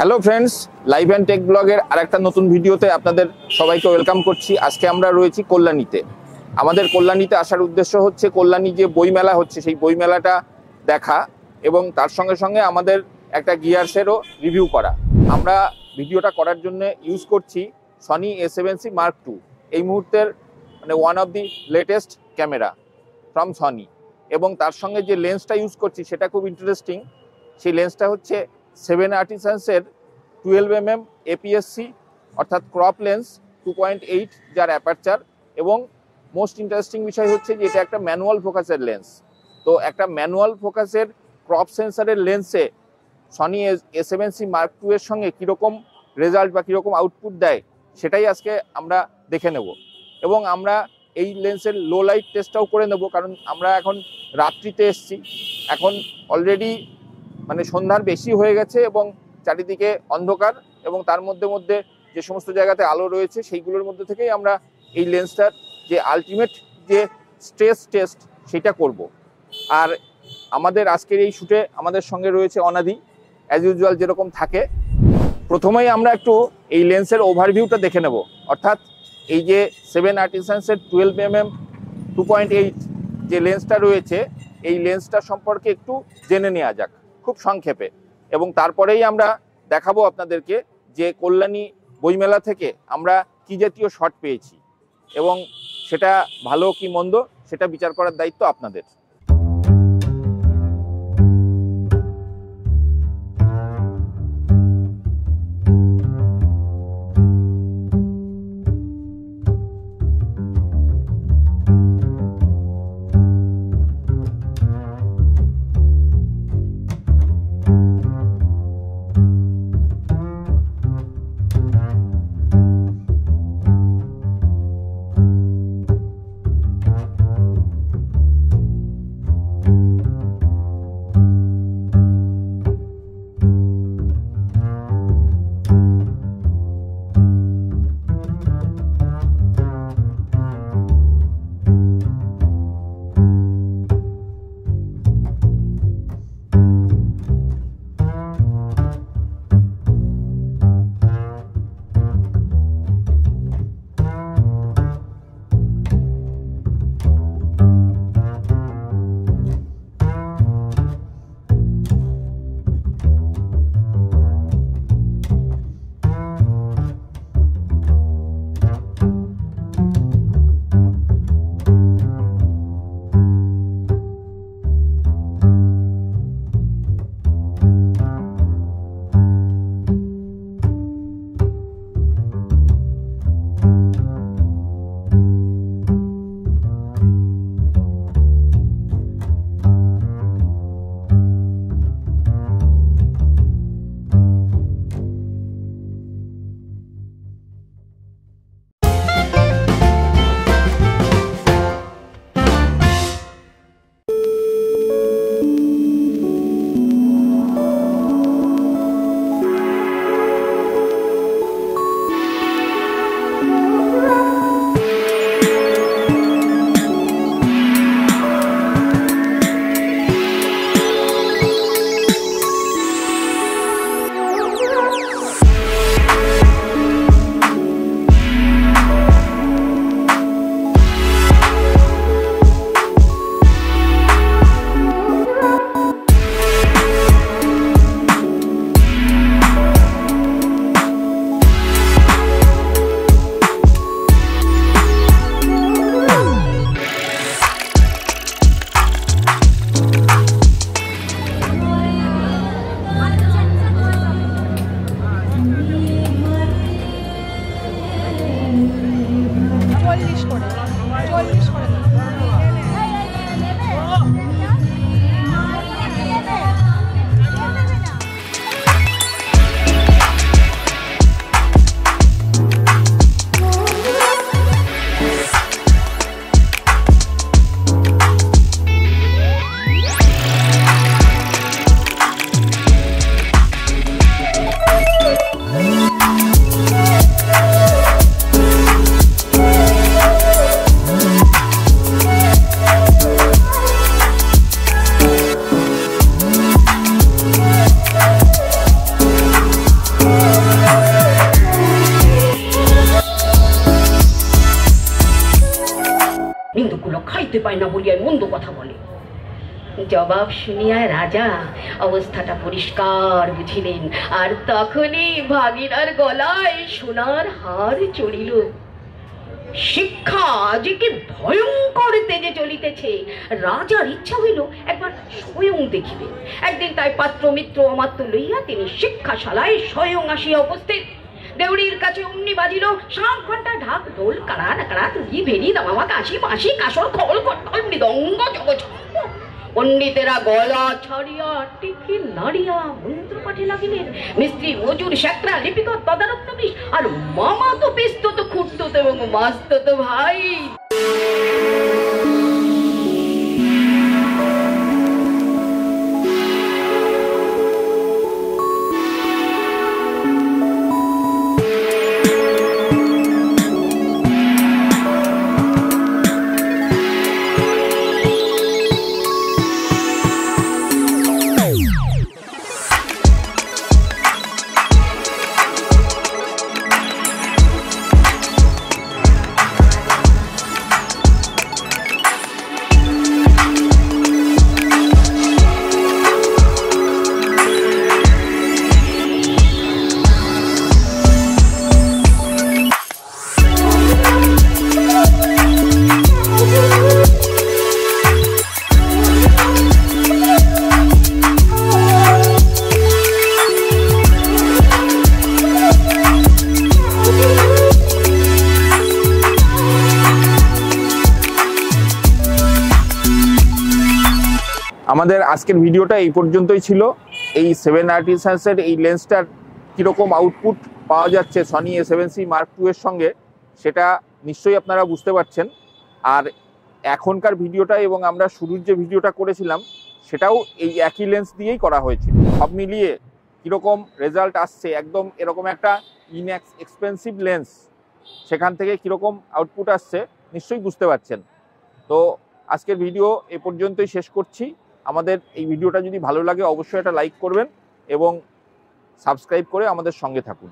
Hello friends, live and tech ব্লগের আরেকটা নতুন ভিডিওতে আপনাদের সবাইকে ওয়েলকাম করছি। আজকে আমরা রয়েছি কল্যাণীতে। আমাদের কল্যাণীতে আসার উদ্দেশ্য হচ্ছে কল্যাণী যে বইমেলা হচ্ছে সেই বইমেলাটা দেখা এবং তার সঙ্গে সঙ্গে আমাদের একটা গিয়ার্সেরও রিভিউ করা। আমরা ভিডিওটা করার জন্য ইউজ করছি সনি A7C Mark II, এই মুহূর্তের one of the latest camera from Sony. এবং তার সঙ্গে যে লেন্সটা ইউজ করছি সেটা খুব ইন্টারেস্টিং। সেই লেন্সটা হচ্ছে 7 আর্টিসান্সের 12mm APS-C অর্থাৎ ক্রপ লেন্স 2.8 যার অ্যাপারচার। এবং মোস্ট ইন্টারেস্টিং বিষয় হচ্ছে যে এটা একটা ম্যানুয়াল ফোকাসের লেন্স। তো একটা ম্যানুয়াল ফোকাসের ক্রপ সেন্সারের লেন্সে সনি A7C Mark II এর সঙ্গে কীরকম রেজাল্ট বা কীরকম আউটপুট দেয় সেটাই আজকে আমরা দেখে নেব। এবং আমরা এই লেন্সের লো লাইট টেস্টটাও করে নেব, কারণ আমরা এখন রাত্রিতে এসছি। এখন অলরেডি সন্ধ্যার বেশি হয়ে গেছে এবং চারিদিকে অন্ধকার, এবং তার মধ্যে মধ্যে যে সমস্ত জায়গাতে আলো রয়েছে সেইগুলোর মধ্যে থেকেই আমরা এই লেন্সটার যে আলটিমেট যে স্ট্রেস টেস্ট সেটা করব। আর আমাদের আজকের এই শ্যুটে আমাদের সঙ্গে রয়েছে অনাদি, অ্যাজ ইউজুয়াল যেরকম থাকে। প্রথমেই আমরা একটু এই লেন্সের ওভারভিউটা দেখে নেব, অর্থাৎ এই যে 7 আর্টিসান্সের 12mm 2.8 যে লেন্সটা রয়েছে এই লেন্সটা সম্পর্কে একটু জেনে নেওয়া যাক খুব সংক্ষেপে। এবং তারপরেই আমরা দেখাবো আপনাদেরকে যে কল্যাণী বইমেলা থেকে আমরা কি জাতীয় শট পেয়েছি এবং সেটা ভালো কি মন্দ সেটা বিচার করার দায়িত্ব আপনাদের। খাইতে পায় না বলিয়া মন্দ কথা বলে। জবাব শুনিয়া রাজা অবস্থাটা পরিষ্কার বুঝিলেন, আর তখনই ভাগিনার গলায় সোনার হার চড়িল। শিক্ষা যে কি ভয়ঙ্কর তেজে চলিতেছে, রাজার ইচ্ছা হইল একবার স্বয়ং দেখিবে। একদিন তাই পাত্র মিত্র অমাত্য লইয়া তিনি শিক্ষাশালায় স্বয়ং আসিয়া উপস্থিত। দেউড়ির কাছে অমনি বাজিল সাত ঘন্টা ঢাক ঢোল কাড়া নাকাড়া তুলি ভেরি দামামা কাশি মাসি কাসর খোল কট্টল মৃদঙ্গ জগছন্দ। পণ্ডিতেরা গলা ছাড়িয়া টিকি নাড়িয়া মন্ত্র পাঠে লাগিলেন। মিস্ত্রি মজুর শেকরা লিপিকর তদারক নবিশ আর মামা তো পিস্তত খুঁড়ত এবং মাস্তত ভাই। আমাদের আজকের ভিডিওটা এই পর্যন্তই ছিল। এই 7 আর্টিসান্সের এই লেন্সটার কীরকম আউটপুট পাওয়া যাচ্ছে সনি A7C Mark II এর সঙ্গে, সেটা নিশ্চয়ই আপনারা বুঝতে পারছেন। আর এখনকার ভিডিওটা এবং আমরা শুরুর যে ভিডিওটা করেছিলাম সেটাও এই একই লেন্স দিয়েই করা হয়েছিল। সব মিলিয়ে কীরকম রেজাল্ট আসছে, একদম এরকম একটা এক্সপেন্সিভ লেন্স, সেখান থেকে কীরকম আউটপুট আসছে নিশ্চয়ই বুঝতে পারছেন। তো আজকের ভিডিও এ পর্যন্তই শেষ করছি। আমাদের এই ভিডিওটা যদি ভালো লাগে অবশ্যই একটা লাইক করবেন এবং সাবস্ক্রাইব করে আমাদের সঙ্গে থাকুন।